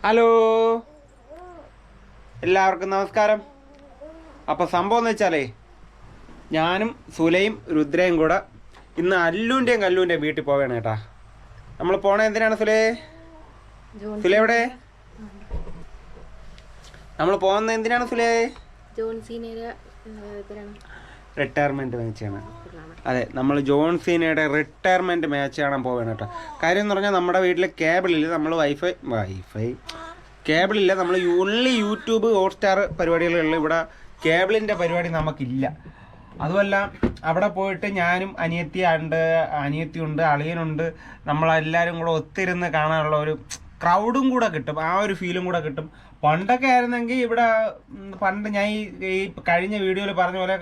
Hello, എല്ലാവർക്കും നമസ്കാരം. അപ്പോൾ സംഭവം എന്ന് വെച്ചാലേ, ഞാനും സുലയും രുദ്രയും കൂടെ ഇന്ന് അല്ലുവിൻ്റെയും കല്ലുവിൻ്റെയും വീട്ടിൽ പോവുകയാണ് കേട്ടാ. നമ്മൾ പോണത് എന്തിനാണ് സുലേ? സുല എവിടെ? നമ്മൾ പോകുന്നത് എന്തിനാണ് സുലേ? റിട്ടയർമെൻറ്റ് മാച്ചാണ്. അതെ, നമ്മൾ ജോൺ സീനയുടെ റിട്ടയർമെൻറ്റ് മാച്ച് കാണാൻ പോവുകയാണ് കേട്ടോ. കാര്യം എന്ന് പറഞ്ഞാൽ നമ്മുടെ വീട്ടിൽ കേബിളിൽ നമ്മൾ വൈഫൈ കേബിളില്ല. നമ്മൾ ഓൺലി യൂട്യൂബ് ഹോട്ട്സ്റ്റാർ പരിപാടികളുള്ള ഇവിടെ കേബിളിൻ്റെ പരിപാടി നമുക്കില്ല. അതുമല്ല, അവിടെ പോയിട്ട് ഞാനും അനിയത്തിയുണ്ട്, അളിയനുണ്ട്, നമ്മളെല്ലാവരും കൂടെ ഒത്തിരുന്ന് കാണാനുള്ള ഒരു ക്രൗഡും കൂടെ കിട്ടും, ആ ഒരു ഫീലും കൂടെ കിട്ടും. പണ്ടൊക്കെ ആയിരുന്നെങ്കിൽ ഇവിടെ പണ്ട് ഞാൻ ഈ കഴിഞ്ഞ വീഡിയോയിൽ പറഞ്ഞ പോലെ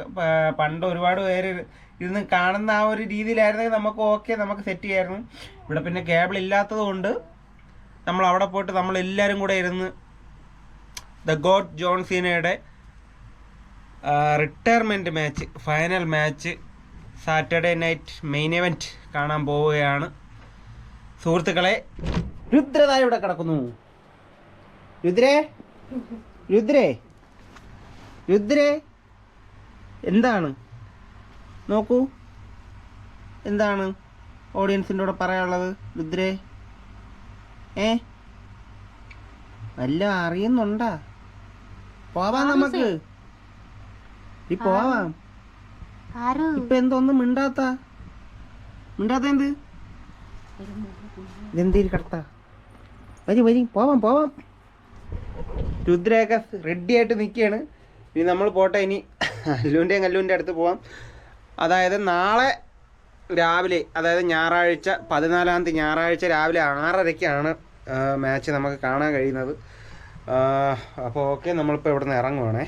പണ്ട് ഒരുപാട് പേര് ഇരുന്ന് കാണുന്ന ആ ഒരു രീതിയിലായിരുന്നെങ്കിൽ നമുക്ക് സെറ്റ് ചെയ്യായിരുന്നു. ഇവിടെ പിന്നെ കേബിൾ ഇല്ലാത്തത് കൊണ്ട് നമ്മൾ അവിടെ പോയിട്ട് നമ്മളെല്ലാവരും കൂടെ ഇരുന്ന് ദ ഗോഡ് ജോൺ സീനയുടെ retirement match, final match, Saturday night main event കാണാൻ പോവുകയാണ് സുഹൃത്തുക്കളെ. രുദ്രതാ ഇവിടെ കിടക്കുന്നു. രുദ്രേ എന്താണ്? നോക്കൂ, എന്താണ് ഓഡിയൻസിൻ്റെ കൂടെ പറയാനുള്ളത്? രുദ്രേ, വല്ല അറിയുന്നുണ്ടാ? പോവാം, നമുക്ക് പോവാം. ഇപ്പൊ എന്തൊന്നും മിണ്ടാത്ത എന്ത്? ഇതെന്തേലും കടത്താ? വരി പോവാം. രുദ്രയൊക്കെ റെഡി ആയിട്ട് നിൽക്കുകയാണ്. ഇനി നമ്മൾ പോട്ടെ. ഇനി അല്ലുവിൻ്റെയും കല്ലുവിൻ്റെ അടുത്ത് പോവാം. അതായത് നാളെ രാവിലെ, അതായത് ഞായറാഴ്ച 14-ാം തീയതി ഞായറാഴ്ച രാവിലെ 6:30-ക്കാണ് മാച്ച് നമുക്ക് കാണാൻ കഴിയുന്നത്. അപ്പോൾ ഓക്കെ, നമ്മളിപ്പോൾ ഇവിടെ നിന്ന് ഇറങ്ങുവാണേ.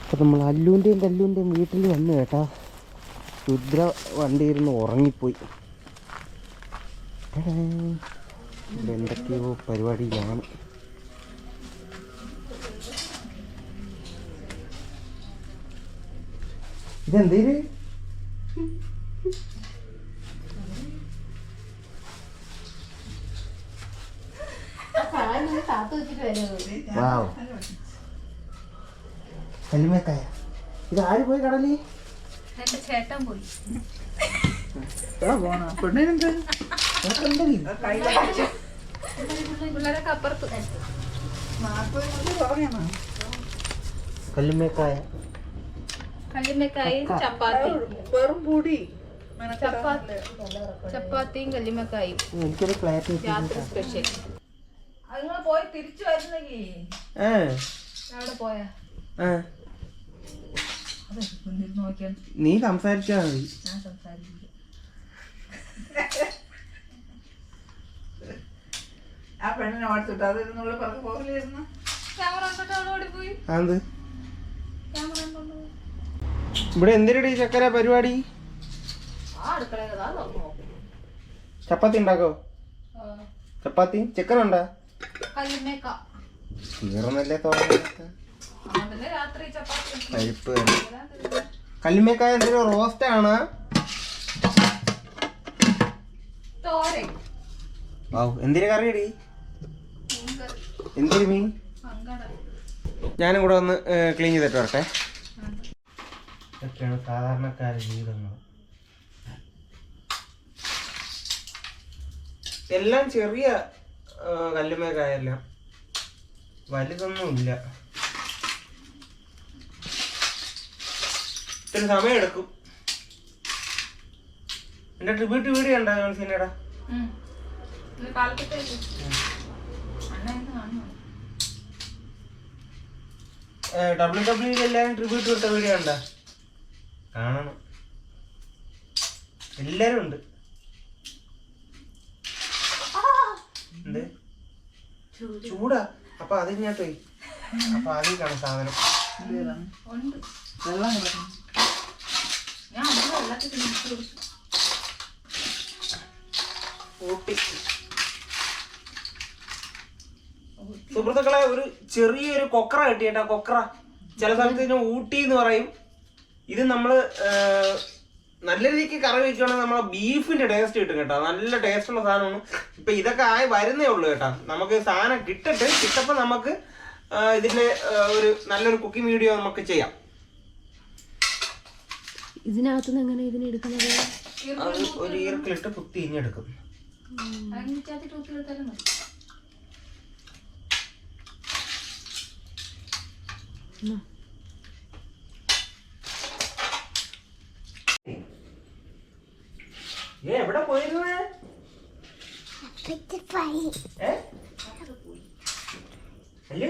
അപ്പോൾ നമ്മൾ അല്ലുവിൻ്റെയും കല്ലുവിൻ്റെയും വീട്ടിൽ വന്നു കേട്ടാ. രുദ്ര വണ്ടിയിരുന്ന് ഉറങ്ങിപ്പോയി. ഇവിടെ എന്തൊക്കെയോ പരിപാടിയിലാണ്. ഇതെന്തേര്? കല്ലുമേക്കായ. ഇത് ആര് പോയി കടലി? എന്റെ ചേട്ടൻ പോയി. കല്ലുമേക്കായ ചപ്പാത്തിയും കല്ലുമക്കായും എനിക്കൊരു ഫ്ലാറ്റ് രാത്രി സ്പെഷ്യൽ. പോയി തിരിച്ചു വരുന്നെങ്കിൽ അവിടെ പോയാ നീ സംസാരിച്ചാ മതി. ഞാൻ സംസാരിക്കില്ല. ആ പെണ്ണിനെ ഓടിച്ചിട്ട് അതിരുന്നുള്ള പറഞ്ഞു പോകില്ലായിരുന്നു. ക്യാമറ കണ്ടിട്ട് അവിടെ ഓടിപ്പോയി. അത് ക്യാമറ കൊണ്ടുപോയി. ഇവിടെ എന്തിനടി ചക്കര പരിപാടി? ആ അടുക്കള ചപ്പാത്തി ഉണ്ടാക്കോ? ചപ്പാത്തി ചിക്കൻ ഉണ്ടാ? കല്ലുമേക്ക തീർന്നല്ലേ തോന്നുന്നു. രാത്രി ചപ്പാത്തി കഴിപ്പ്. കല്ലുമേക്കായ എന്തൊരു റോസ്റ്റ് ആണ്. തോരൻ. എന്തിനു കറിയടി? എന്തിനു മീൻ? ഞാനും കൂടെ ഒന്ന് ക്ലീൻ ചെയ്തിട്ട് വരട്ടെ. ഇതൊക്കെയാണ് സാധാരണക്കാരുടെ ജീവിതങ്ങൾ. എല്ലാം ചെറിയ കല്ലുമേക്കായെല്ലാം, വലുതൊന്നുമില്ല. ഇത്തിരി സമയം എടുക്കും. എന്റെ ട്രിബ്യൂട്ട് വീഡിയോ ഉണ്ടോ ജോൺസിനെടാ? WWE എല്ലാരും ട്രിബ്യൂട്ട് കൊടുത്ത വീഡിയോ ഉണ്ടോ? കാണണം. എല്ലാരും ഉണ്ട്. എന്ത് ചൂടാ? അപ്പൊ അതിങ്ങോട്ട് പോയി. അപ്പൊ അതിൽ കാണും സാധനം. വെള്ളം സുഹൃത്തുക്കളെ, ഒരു ചെറിയൊരു കൊക്ര കിട്ടിയേട്ടാ. കൊക്ര ചില സ്ഥലത്ത് ഊട്ടി എന്ന് പറയും. ഇത് നമ്മള് നല്ല രീതിക്ക് കറി വയ്ക്കുകയാണെങ്കിൽ നമ്മളെ ബീഫിന്റെ ടേസ്റ്റ് കിട്ടും കേട്ടോ. നല്ല ടേസ്റ്റ് ഉള്ള സാധനമാണ്. ഇപ്പൊ ഇതൊക്കെ ആയി വരുന്നേ ഉള്ളൂ കേട്ടോ. നമുക്ക് സാധനം കിട്ടപ്പോൾ നമുക്ക് ഇതിന്റെ ഒരു നല്ലൊരു കുക്കിംഗ് വീഡിയോ നമുക്ക് ചെയ്യാം. ഇതിനകത്തുനിന്ന് എങ്ങനെ ഇതിനെ എടുക്കുന്നത്? അത് ഒരു ഈർക്കിലിട്ട് കുത്തി ഇഞ്ഞെടുക്കും. എവിടെ പോയിരുന്നു? അല്ലേ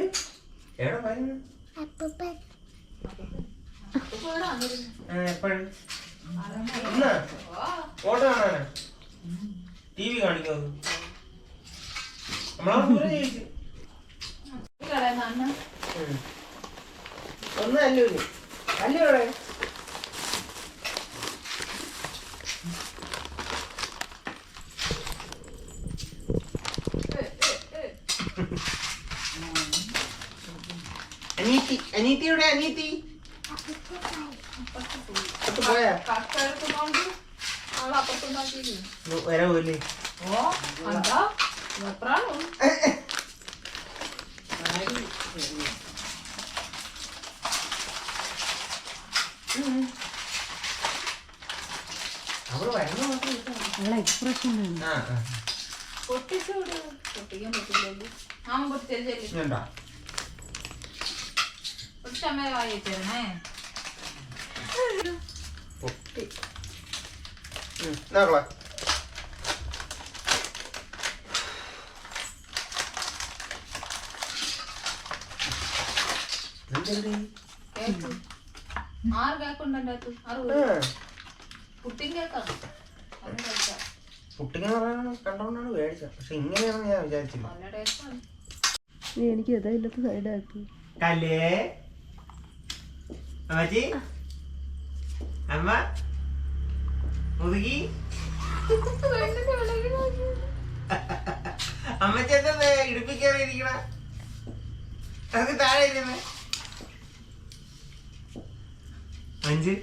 എവിടെ പോയിരുന്നു? എപ്പോഴും ഫോട്ടോ കാണാനാ? TV കാണിക്കോ? ഒന്നും അല്ലൂ അല്ലേ ഇവിടെ അനീത്തിയുടെ അനീത്തി പോയാ വരാവൂല്ലേ? അവള് വരുന്ന മാത്രം എക്സ്പ്രഷൻ പൊട്ടിക്കാൻ പറ്റില്ലല്ലോ. ആ പൊട്ടിച്ചേ പൊട്ടിച്ചമ്മ വായിച്ചേരണേ. പൊട്ടി ആറ് കേക്കുണ്ടോ? പുട്ടിങ് കേക്കാണ്. പുട്ടിങ് കണ്ടോണ്ടാണ് മേടിച്ചത്. പക്ഷെ ഇങ്ങനെയാണെന്ന് ഞാൻ വിചാരിച്ചില്ല. നല്ല ടേസ്റ്റാണ്. എനിക്ക് ഇതായില്ലാത്ത സൈഡാക്കി കല്ലേ അമ്മച്ചി അമ്മ മുതുകി അമ്മച്ചി എന്താ ഇടുപ്പി കയറിയിരിക്കണ? നമുക്ക് താഴെ ഇരുന്ന് അഞ്ച്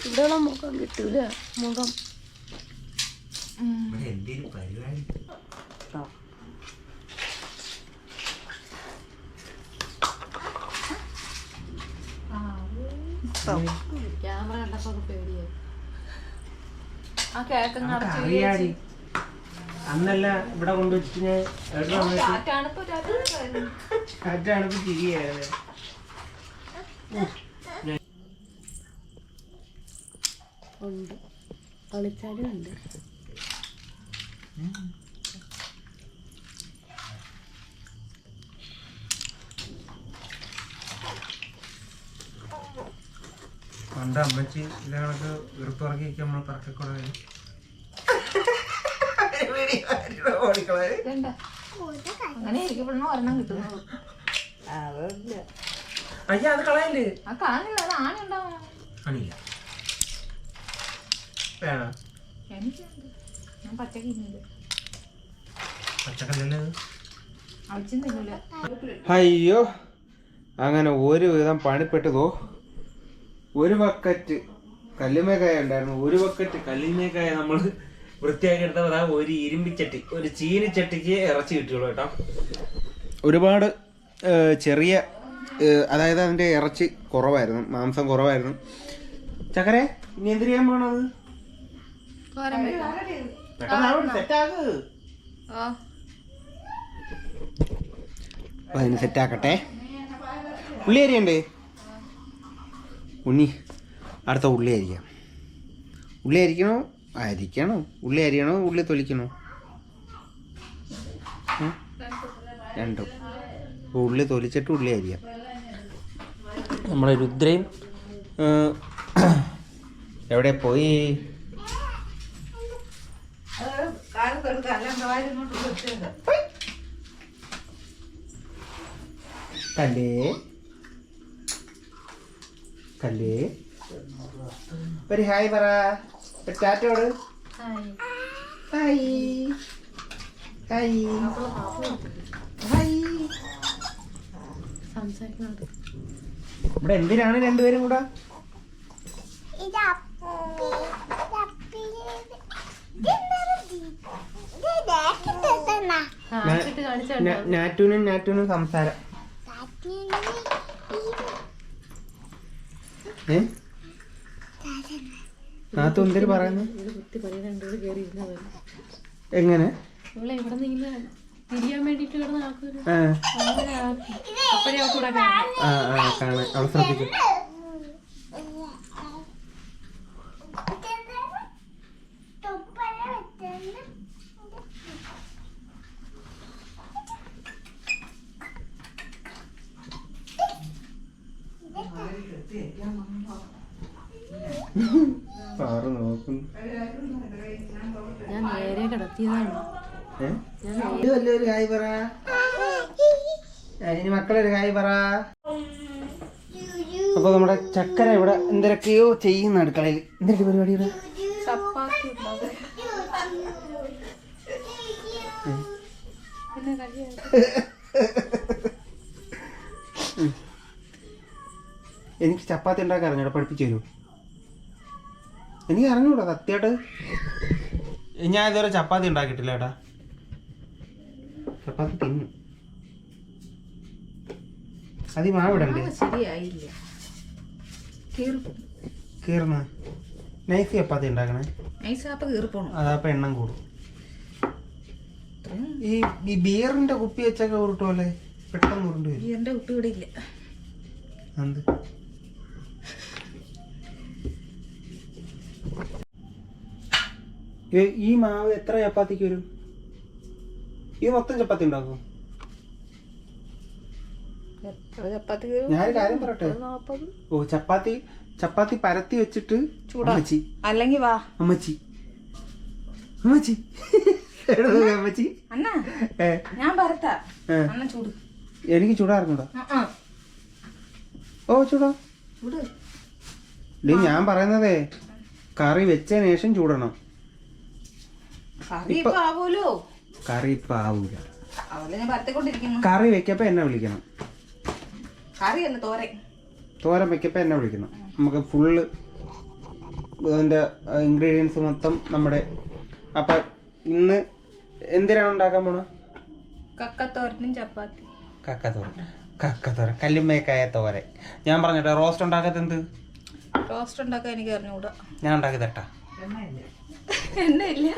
ഇവിടെ മുഖം കിട്ടൂല. മുഖം എന്തൊരു പരിപാടി. ക്യാമറ കണ്ടപ്പോ പേടിയായി. ആ കേക്ക് അറിയാടി അന്നല്ല ഇവിടെ കൊണ്ടുവച്ചിട്ട് ഞാൻ കാറ്റാണിപ്പോ ചിരിയായിരുന്നു. ഉണ്ട് കളിച്ചാലും ഉണ്ട്. പണ്ട് അമ്മച്ചി ഇതൊക്കെ വെറുപ്പിറക്കി നമ്മൾ പറക്കക്കൂടെ അങ്ങനെ ഇരിക്കപ്പെടുന്ന ഒരെണ്ണം കിട്ടുന്നു. അയ്യ അത് കളയല്ലേ? ആ കാണില്ല, അത് ആണി ഉണ്ടാവും. ആണില്ല വേണോ? എനിക്കുണ്ട്, ഞാൻ പച്ചക്ക് ഇന്നില്ല. പച്ചക്കല്ലല്ലേ അവിച്ചും തിന്നില്ല. അയ്യോ അങ്ങനെ ഒരുവിധം പണിപ്പെട്ടതോ. ഒരു ബക്കറ്റ് കല്ലുമേക്കായ ഉണ്ടായിരുന്നു. ഒരു ബക്കറ്റ് കല്ലുമേക്കായ നമ്മൾ വൃത്തിയാക്കി എടുത്തപ്പോൾ അതാ ഒരു ഇരുമ്പിച്ചട്ടി, ഒരു ചീനിച്ചട്ടിക്ക് ഇറച്ചി കിട്ടിയുള്ളൂ കേട്ടോ. ഒരുപാട് ചെറിയ, അതായത് അതിൻ്റെ ഇറച്ചി കുറവായിരുന്നു, മാംസം കുറവായിരുന്നു. ചക്കരെ ഇനി എന്ത് ചെയ്യാൻ പോണത്? സെറ്റാക്ക്. അതിന് സെറ്റാക്കട്ടെ. ഉള്ളി അരിയണ്ടേ? ഉണ്ണി അടുത്ത ഉള്ളി അരിയാം. ഉള്ളി അരിക്കണോ? ഉള്ളി അരിയണോ ഉള്ളി തൊലിക്കണോ? രണ്ടും. ഉള്ളി തൊലിച്ചിട്ട് ഉള്ളി അരിയാം. നമ്മളെ രുദ്രയും എവിടെ പോയി? കല്ലേ ഒരു ഹായ് പറ, ടാറ്റോട്. Hi hi hi. സംസാരിക്കുന്നത് ഇവിടെ എന്തിനാണ് രണ്ടുപേരും കൂടെ? നാറ്റൂനും സംസാരം. നാത്തു എന്തൊരു പറയുന്നു? എങ്ങനെ ഇവിടെ നിന്ന് ഇങ്ങനെ തിരിയാൻ വേണ്ടിട്ട് കിടന്ന് ആക്കുന്നു. കാണാൻ അവൾ ശ്രദ്ധിക്കും. സാറ് നോക്കുന്നു. ഞാൻ നേരെ കിടത്തിയതാണ്. ഒരു ഹായ് പറ. ഇനി മക്കളൊരു ഹായ് പറ. അപ്പൊ നമ്മുടെ ചക്കര ഇവിടെ എന്തൊക്കെയോ ചെയ്യുന്ന അടുക്കളയിൽ. എന്തൊക്കെ പരിപാടി ഇവിടെ? ചപ്പാത്തി എനിക്ക് ചപ്പാത്തി ഉണ്ടാക്കാൻ അറിഞ്ഞൂടാ, പഠിപ്പിച്ചു തരൂ. എനിക്ക് അറിഞ്ഞൂടാ സത്യമായിട്ട്. ഞാൻ ഇതുവരെ ചപ്പാത്തി ഉണ്ടാക്കിയിട്ടില്ല ഏട്ടാ. ചപ്പാത്തി തിന്നു. അത് ഈ മാവിടണ്ടേ? ശരിയായില്ല. കീറുന്ന നൈസ് ചപ്പാത്തി ഉണ്ടാക്കണേ. നൈസാപ്പ കീറിപ്പോണം. അതപ്പോ എണ്ണം കൂടും. ഈ ബിയറിന്റെ കുപ്പി വെച്ചൊക്കെ ഉരുട്ടുമല്ലേ, പെട്ടെന്ന് ഉരുണ്ട് വരും. ബിയറിന്റെ കുപ്പി ഇവിടെ ഇല്ല. എന്ത് ഈ മാവ് എത്ര ചപ്പാത്തിക്ക് വരും? ഈ മൊത്തം ചപ്പാത്തി ഉണ്ടാക്കും? ഞാനൊരു കാര്യം പറയട്ടെ. ഓ ചപ്പാത്തി പരത്തി വെച്ചിട്ട് അമ്മച്ചി അല്ലെങ്കിൽ വാ അമ്മച്ചി അമ്മച്ചി അമ്മച്ചി അണ്ണാ ഞാൻ പരത്താ. അണ്ണ ചൂട്. എനിക്ക് ചൂടാറുണ്ടോ? ഓ ചൂടാ. ഞാൻ പറയുന്നതേ കറി വെച്ചതിന് ശേഷം ചൂടണം. കറി ഇപ്പൊ ആവൂലോ. കറി ഇപ്പൊ ആവൂല. ഞാൻ പരത്തിക്കൊണ്ടിരിക്കുന്നു. കറി വെക്കപ്പോ എന്നെ വിളിക്കണം. കറി അല്ല തോരൻ വെക്കപ്പോ എന്നെ വിളിക്കണം. നമുക്ക് ഫുള്ള് അതിന്റെ ഇൻഗ്രീഡിയൻസ് മൊത്തം നമ്മുടെ. അപ്പൊ ഇന്ന് എന്തിനാണ് ഉണ്ടാക്കാൻ പോണ? കക്കത്തോരനും ചപ്പാത്തി. കക്കത്തോരൻ കല്ലുമ്മേക്കായ തോരൻ. ഞാൻ പറഞ്ഞിട്ട് റോസ്റ്റ് ഉണ്ടാക്കാത്ത എന്ത്? റോസ്റ്റ് ഉണ്ടാക്കാൻ എനിക്ക് അറിഞ്ഞൂടാ. ഞാൻ ഉണ്ടാക്കി തട്ടാ. എണ്ണ ഇല്ല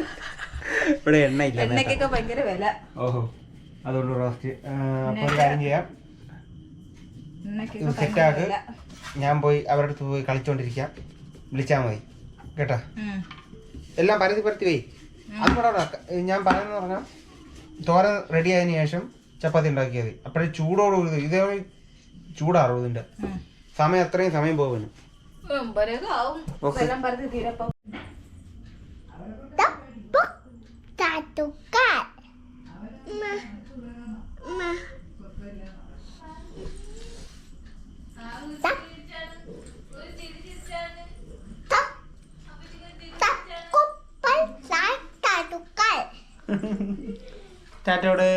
ഇവിടെ എണ്ണ ഇല്ല. എണ്ണയ്ക്കൊക്കെ ഭയങ്കര വില. ഓഹോ, അതുകൊണ്ട് റോസ്റ്റ്. അപ്പൊ ഒരു കാര്യം ചെയ്യാം, സെറ്റാക്ക്. ഞാൻ പോയി അവരുടെ അടുത്ത് പോയി കളിച്ചോണ്ടിരിക്കാം. വിളിച്ചാൽ മതി കേട്ടാ. എല്ലാം പരത്തി പോയി. അതുകൂടെ ഞാൻ പറയുന്നത് പറഞ്ഞാൽ തോരൻ റെഡി ആയതിനു ശേഷം ചപ്പാത്തി ഉണ്ടാക്കിയാൽ മതി. അപ്പോഴേ ചൂടോടുകൂടി ഇതേ ചൂടാറും. ഇതിന്റെ സമയം അത്രയും സമയം പോകുന്നു. ടാറ്റോട്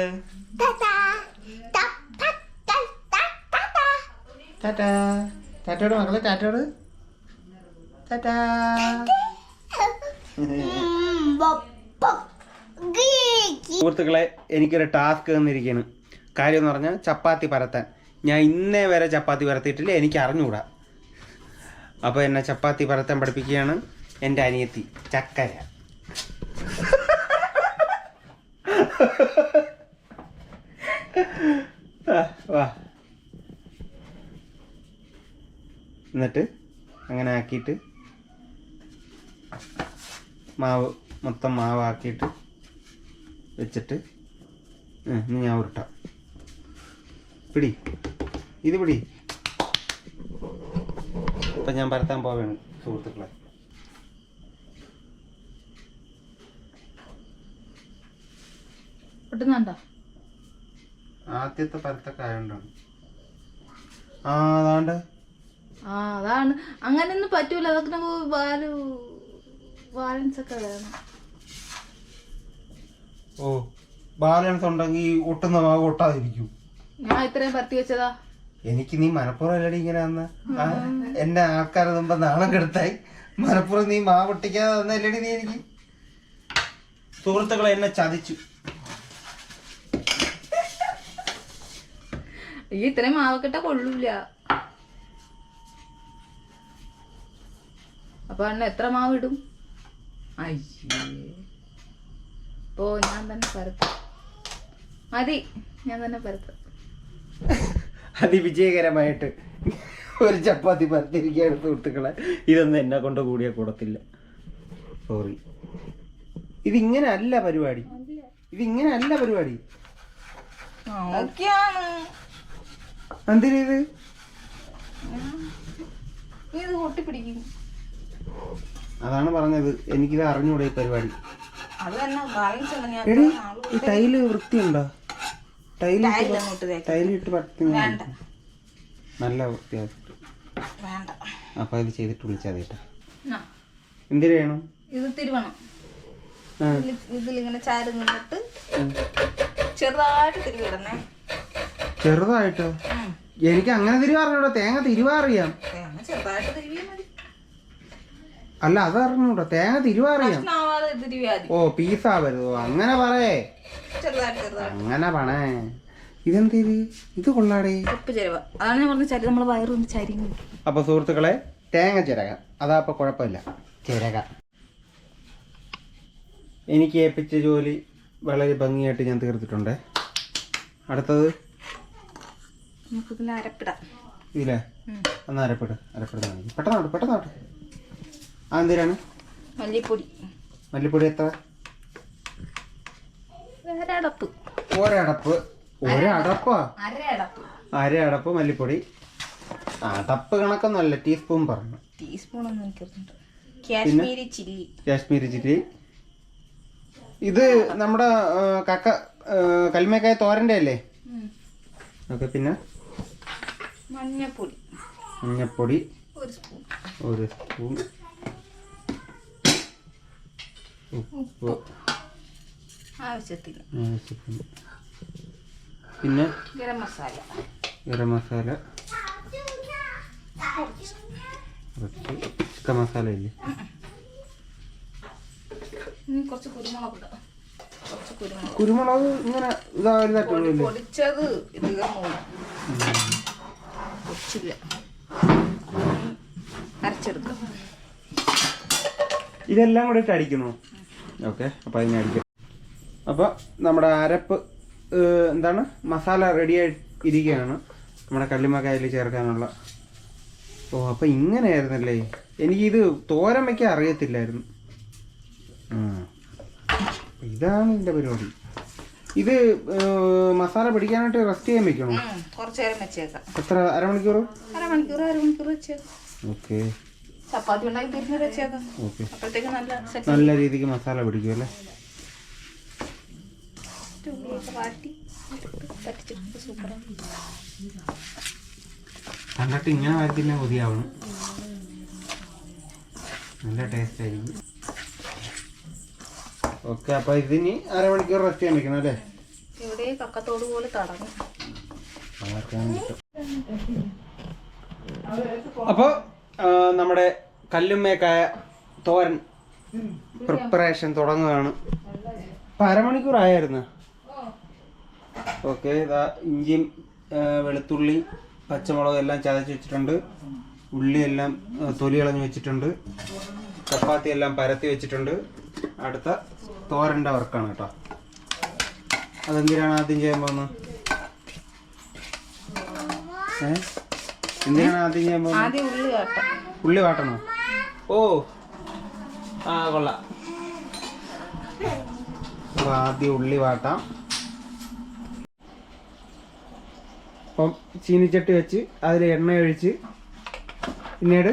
ടാറ്റോട് മക്കളെ ടാറ്റോട് ടാറ്റാ. സുഹൃത്തുക്കളെ, എനിക്കൊരു ടാസ്ക് തന്നിരിക്കുകയാണ്. കാര്യം എന്ന് പറഞ്ഞാൽ ചപ്പാത്തി പരത്താൻ. ഞാൻ ഇന്നേ വരെ ചപ്പാത്തി പരത്തിയിട്ടില്ല, എനിക്ക് അറിഞ്ഞുകൂടാ. അപ്പോൾ എന്നെ ചപ്പാത്തി പരത്താൻ പഠിപ്പിക്കുകയാണ് എൻ്റെ അനിയത്തി ചക്കര. വാ. എന്നിട്ട് അങ്ങനെ ആക്കിയിട്ട് മൊത്തം മാവാക്കിയിട്ട് വെച്ചിട്ട് ഇനി ഞാൻ ഉരുട്ടാം. പിടി, ഇത് പിടി. ഇപ്പം ഞാൻ പരത്താൻ പോവുകയാണ് സുഹൃത്തുക്കളെ. ആദ്യത്തെ പരത്തൊക്കെ ആയതുകൊണ്ടാണ്. അതാണ്. അങ്ങനെയൊന്നും പറ്റൂല. അതൊക്കെ നമുക്ക് ബാലൻസ് ഒക്കെ വേണം. ഓ, ബാലൻസ് ഉണ്ടെങ്കിൽ ഒട്ടുന്ന മാവ് ഒട്ടാതിരിക്കും. ഞാൻ ഇത്രയും പരത്തി വെച്ചതാ. എനിക്ക് നീ മനപ്പുറം അല്ലടി ഇങ്ങനെ വന്ന എന്റെ ആൾക്കാരെ മുമ്പ് നാണം കെടുത്തായി. മലപ്പുറം നീ മാവ് പൊട്ടിക്കാതെ തന്നല്ലേടി നീ എനിക്ക്. സുഹൃത്തുക്കളെ എന്നെ ചതിച്ചു. ഈ ഇത്രയും മാവക്കിട്ട കൊള്ളൂല. അപ്പൊ അണ്ണ എത്ര മാവ് ഇടും? അയ്യേ, ഇപ്പോ ഞാൻ തന്നെ പരത്തും. മതി, ഞാൻ തന്നെ പരത്തും. അതിവിജയകരമായിട്ട് ഒരു ചപ്പാത്തി പരത്തിരിക്കുകയാണ് സുഹൃത്തുക്കളെ. ഇതൊന്നും എന്നെ കൊണ്ട് കൂടിയ കൂടത്തില്ല, സോറി. ഇതിങ്ങനെ അല്ല പരിപാടി, ഇതിങ്ങനെ അല്ല പരിപാടി. എന്തിനാ ഇത്? ഇത് പൊട്ടിപ്പിടിക്കും. അതാണ് പറഞ്ഞത്, എനിക്കിത് അറിഞ്ഞൂടെ ഈ പരിപാടി. അത് തന്നെ ബാലൻസ്. എടി ഈ ടൈല് വൃത്തിയുണ്ടോ? ടൈലിട്ട് പറ്റി നല്ല വൃത്തിയാക്കിട്ട് വേണ്ട. അപ്പൊ ഇത് ചെയ്തിട്ട് വിളിച്ചാൽ കേട്ടോ. എന്തിനു വേണം ഇത്? തിരുവണം. ഇതിലിങ്ങനെ ചാരി നിന്നിട്ട് ചെറുതായിട്ട് തിരുവിടണേ. ചെറുതായിട്ടോ? എനിക്ക് അങ്ങനെ തിരുവാറിഞ്ഞൂടോ, തേങ്ങ തിരുവാറിയാം. ചെറുതായിട്ട് തിരുവിയാ മതി. അല്ല അത് അറിഞ്ഞൂടോ, തേങ്ങ തിരുവാറിയാം. ഓ പീസാവരുതോ, അങ്ങനെ പറയേ, അങ്ങനെ പണേ. ഇതെന്തേത്? ഇത് കൊള്ളാടേ. അതാണ് ഞാൻ പറഞ്ഞ ചരി, നമ്മളെ വയറൊന്ന് ചരിഞ്ഞു. അപ്പൊ സുഹൃത്തുക്കളെ, തേങ്ങ ചിരകാം. അതാ അപ്പൊ കുഴപ്പമില്ല, ചിരകാം. എനിക്ക് ഏൽപ്പിച്ച ജോലി വളരെ ഭംഗിയായിട്ട് ഞാൻ തീർത്തിട്ടുണ്ട്. അടുത്തത് നമുക്കിതിൽ അരപ്പിടാം. ഇതില്ലേ? ഒന്ന് അരപ്പിട്, പെട്ടെന്നോട്ട് പെട്ടെന്നോട്ട്. അതെന്തിനാണ്? മല്ലിപ്പൊടി. മല്ലിപ്പൊടി എത്ര? ഒരടപ്പ്. ഒരടപ്പ്? ഒരടപ്പാ? അര അടപ്പ് മല്ലിപ്പൊടി. അടപ്പ് കണക്കൊന്നുമല്ല, ടീസ്പൂൺ പറഞ്ഞു. ടീസ്പൂൺ ഒന്നും എനിക്കറിഞ്ഞിട്ട്. കാശ്മീരി ചില്ലി. കാശ്മീരി ചില്ലി. ഇത് നമ്മുടെ കല്മേക്കായ തോരൻ്റെ അല്ലേ? ഓക്കെ. പിന്നെ മഞ്ഞപ്പൊടി. മഞ്ഞപ്പൊടി ഒരു സ്പൂൺ. ഉപ്പ് ആവശ്യത്തിന്. പിന്നെ ഗരം മസാല. ചിക്കൻ മസാല ഇല്ലേ? കുറച്ച് കുരുമുളക് ഇടാം. കുരുമുളക് ഇങ്ങനെ ഇതാവരുതായിട്ടുള്ളൂ. പൊടിച്ചത് പൊടിച്ചില്ല, അരച്ചെടുക്കാം. ഇതെല്ലാം കൂടെ ഇട്ട് അടിക്കണോ? ഓക്കെ. അപ്പോൾ അതിനെ അടിക്കാം. അപ്പോൾ നമ്മുടെ അരപ്പ് എന്താണ് മസാല റെഡിയായി ഇരിക്കുകയാണ്, നമ്മുടെ കല്ലുമ്മക്കായൽ ചേർക്കാനുള്ള. ഓ അപ്പോൾ ഇങ്ങനെയായിരുന്നല്ലേ, എനിക്കിത് തോരൻ വയ്ക്കാൻ അറിയത്തില്ലായിരുന്നു. ഇതാണ് ഇതിൻ്റെ പരിപാടി. ഇത് മസാല പിടിക്കാനായിട്ട് റെസ്റ്റ് ചെയ്യാൻ വെക്കണോ? കുറച്ച് നേരം വെച്ചേക്കാം. എത്ര? അരമണിക്കൂർ വെച്ചേക്കാം. ഓക്കെ. ചപ്പാത്തി ഉണ്ടാക്കി തിരിഞ്ഞ് വെച്ചേക്കാം. ഓക്കെ. അപ്പോഴത്തേക്ക് നല്ല രീതിക്ക് മസാല പിടിക്കും അല്ലേ? കണ്ടിട്ട് ഇങ്ങനെ വരത്തില്ല, കൊതിയാവണം. നല്ല ടേസ്റ്റ് ആയിരിക്കും. ഓക്കെ. അപ്പൊ ഇതിന് അരമണിക്കൂർ റെസ്റ്റ് ചെയ്യാൻ വെക്കണം അല്ലേ? ഇവിടെ കക്കത്തോട് പോലെ തടങ്ങും. അപ്പോൾ നമ്മുടെ കല്ലുമ്മേക്കായ തോരൻ പ്രിപ്പറേഷൻ തുടങ്ങുകയാണ്. ഇപ്പം അരമണിക്കൂർ ആയിരുന്നു. ഓക്കെ. ഇതാ ഇഞ്ചിയും വെളുത്തുള്ളി പച്ചമുളക് എല്ലാം ചതച്ച് വെച്ചിട്ടുണ്ട്. ഉള്ളി എല്ലാം തൊലി കളഞ്ഞ് വെച്ചിട്ടുണ്ട്. ചപ്പാത്തി എല്ലാം പരത്തി വെച്ചിട്ടുണ്ട്. അടുത്ത തോരൻ്റെ വർക്കാണ് കേട്ടോ. അതെന്തിനാണ് ആദ്യം ചെയ്യാൻ പോകുന്നത്? എന്തിനാണ് ആദ്യം ചെയ്യാൻ പോകുന്നത്? ഉള്ളി വാട്ടണോ? ഓ കൊള്ളാം. അപ്പോൾ ആദ്യം ഉള്ളി വാട്ടാം. അപ്പം ചീനിച്ചട്ടി വെച്ച് അതിൽ എണ്ണ ഒഴിച്ച് പിന്നീട്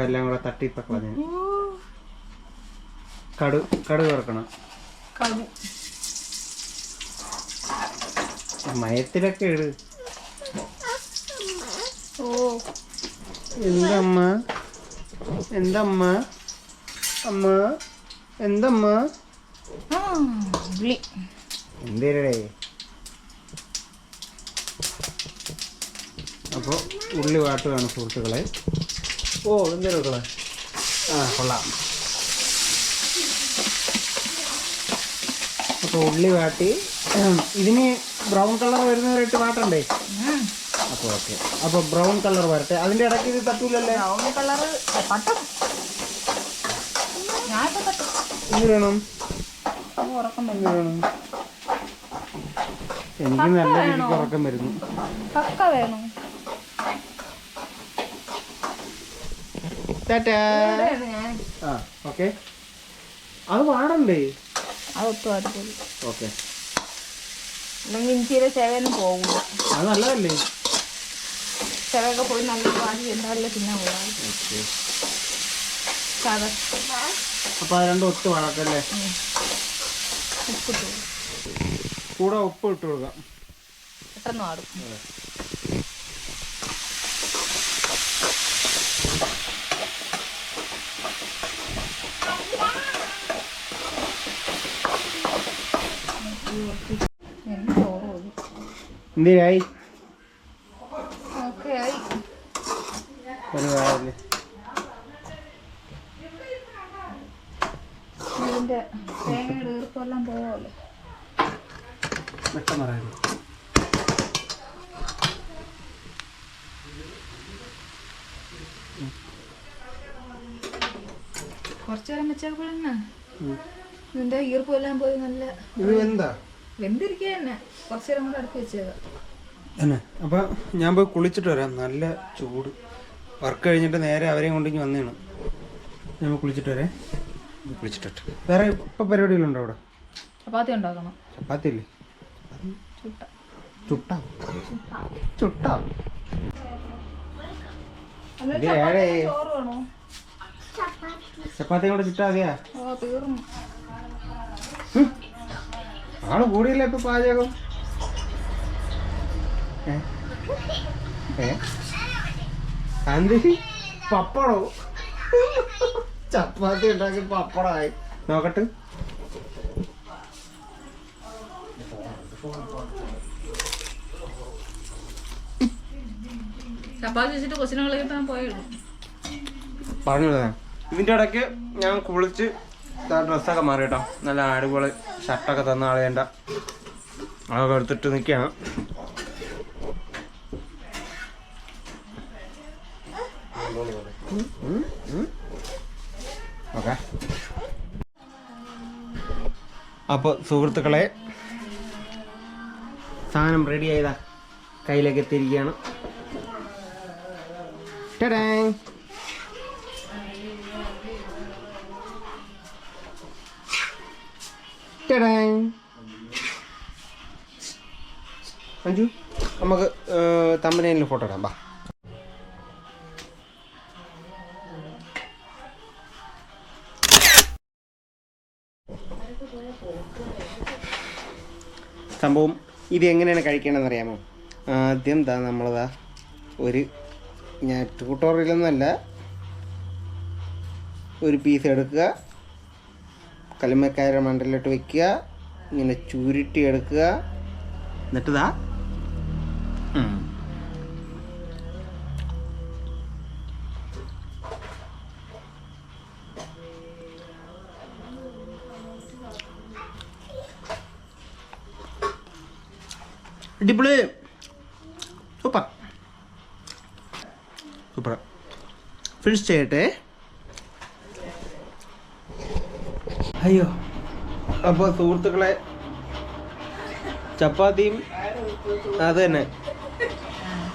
എല്ലാം കൂടെ തട്ടിപ്പൊക്കെ കളഞ്ഞ് കടുക് വറക്കണം. മയത്തിലൊക്കെ ഇട്. എന്തമ്മ എന്തേരടേ? അപ്പോൾ ഉള്ളി വാട്ടുകയാണ് സുഹൃത്തുക്കളെ. ഓ എന്തേലും മക്കളെ ആ കൊള്ളാം. അപ്പോൾ ഉള്ളി വാട്ടി ഇതിന് ബ്രൗൺ കളർ വരുന്നവരായിട്ട് വാട്ടണ്ടേ? അപ്പോൾ ഓക്കെ. അപ്പോൾ ബ്രൗൺ കളർ വരട്ടെ. അതിൻ്റെ ഇടയ്ക്ക് ഇത് തട്ടൂലല്ലേ? ബ്രൗൺ കളർ പട്ടും ഞാനിപ്പോൾ പറ്റും. എന്ത് വേണം? ഉറക്കം എന്ത് വേണം? എനിക്ക് നല്ല രീതിക്ക് ഉറക്കം വരുന്നു. കക്ക വേണം. ഞാൻ ആ ഓക്കെ. അത് വാടണ്ടേ? അതൊട്ടും അടുപ്പില്ല. ഓക്കെ. അല്ലെങ്കിൽ ഇഞ്ചിയുടെ ചെവയൊന്നും പോകില്ല. അത് നല്ലതല്ലേ? ചെവയൊക്കെ പോയി നല്ല പാടി എന്തായാലും തിന്നാൻ പോകാം. ഓക്കെ. സാധാ അപ്പോൾ അത് രണ്ടും ഒത്ത് വഴക്കല്ലേ? ഉപ്പിട്ടു കൂടെ ഉപ്പ് ഇട്ട് കൊടുക്കാം. പെട്ടെന്ന് ആടും. എന്തിനായി? ഓക്കെ ആയി. പരിപാടി ഇതിൻ്റെ തേങ്ങയുടെ ഈർപ്പെല്ലാം പോകാമല്ലോ. പെട്ടെന്ന് പറയാം. കുറച്ചു നേരം വെച്ചപ്പോഴെന്നാ ഇതിൻ്റെ ഈർപ്പെല്ലാം പോയി നല്ല ഇത് എന്താ വെന്തിരിക്കുക തന്നെ. കുറച്ചു നേരം കൂടെ അടുത്ത് വെച്ചേക്കാം. തന്നെ. അപ്പം ഞാൻ പോയി കുളിച്ചിട്ട് വരാം. നല്ല ചൂട്. വർക്ക് കഴിഞ്ഞിട്ട് നേരെ അവരെയും കൊണ്ടിങ്ങി വന്നതാണ്. ഞാൻ പോയി കുളിച്ചിട്ട് വരാം. കുളിച്ചിട്ട് വേറെ ഇപ്പം പരിപാടികളുണ്ടോ അവിടെ? ചപ്പാത്തി ഉണ്ടാക്കണം. ചപ്പാത്തി ഇല്ലേ? ചുട്ട ചുട്ടാ ചുട്ടാ അല്ല, ഇത് ഏഴേ ചോറ് വേണോ? ചപ്പാത്തി കൂടെ ചുട്ടാ മതിയാ? ഓ തീർന്നു. ആള് കൂടിയല്ലേ ഇപ്പൊ പാചകം? പപ്പടോ? ചപ്പാത്തി ഉണ്ടാക്കി പപ്പടമായി. നോക്കട്ടെ. ചപ്പാത്തി വെച്ചിട്ട് കൊച്ചിനുകളിലേക്ക് പോയുള്ളൂ. പറഞ്ഞില്ലേ? ഇതിൻ്റെ ഇടയ്ക്ക് ഞാൻ കുളിച്ച് ഡ്രസ്സൊക്കെ മാറി കേട്ടോ. നല്ല അടിപൊളി ഷർട്ടൊക്കെ തന്ന ആളേണ്ട അതൊക്കെ എടുത്തിട്ട് നിൽക്കുകയാണ്. ഓക്കെ. അപ്പോൾ സുഹൃത്തുക്കളെ, സാധനം റെഡി ആയതാ കയ്യിലേക്ക് എത്തിയിരിക്കുകയാണ്. ടടാങ്. ടടാങ്. അഞ്ചു നമുക്ക് തമ്പനയിൽ ഫോട്ടോ ഇടാം. ബാ. സംഭവം ഇത് എങ്ങനെയാണ് കഴിക്കണമെന്ന് അറിയാമോ? ആദ്യം നമ്മളതാ ഞാൻ ട്യൂട്ടോറിയലൊന്നുമല്ല, ഒരു പീസ് എടുക്കുക, കല്ലുമ്മക്കായ മണ്ടലിലോട്ട് വെക്കുക, ഇങ്ങനെ ചുരുട്ടി എടുക്കുക, എന്നിട്ട് അടിപൊളി. Super super. ഫിനിഷ് ചെയ്യട്ടെ. അയ്യോ. അപ്പോൾ സുഹൃത്തുക്കളെ, ചപ്പാത്തിയും അത് തന്നെ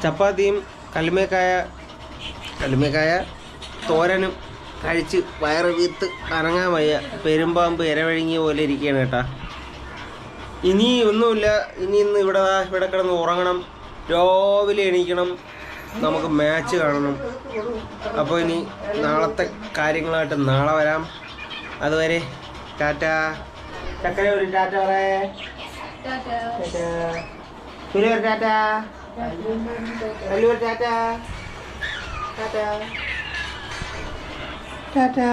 ചപ്പാത്തിയും കല്ലുമ്മക്കായ തോരനും കഴിച്ച് വയറ് വീത്ത് അനങ്ങാൻ വയ്യ. പെരുമ്പാമ്പ് ഇരവഴുങ്ങിയ പോലെ ഇരിക്കുകയാണ് കേട്ടാ. ഇനി ഒന്നുമില്ല. ഇന്ന് ഇവിടെ കിടന്ന് ഉറങ്ങണം, രാവിലെ എണീക്കണം, നമുക്ക് മാച്ച് കാണണം. അപ്പോൾ ഇനി നാളത്തെ കാര്യങ്ങളായിട്ട് നാളെ വരാം. അതുവരെ ടാറ്റാ. ചക്കര ഒരു ടാറ്റ പറയേ. ടാറ്റാ. ടാറ്റാ. ടാറ്റാ.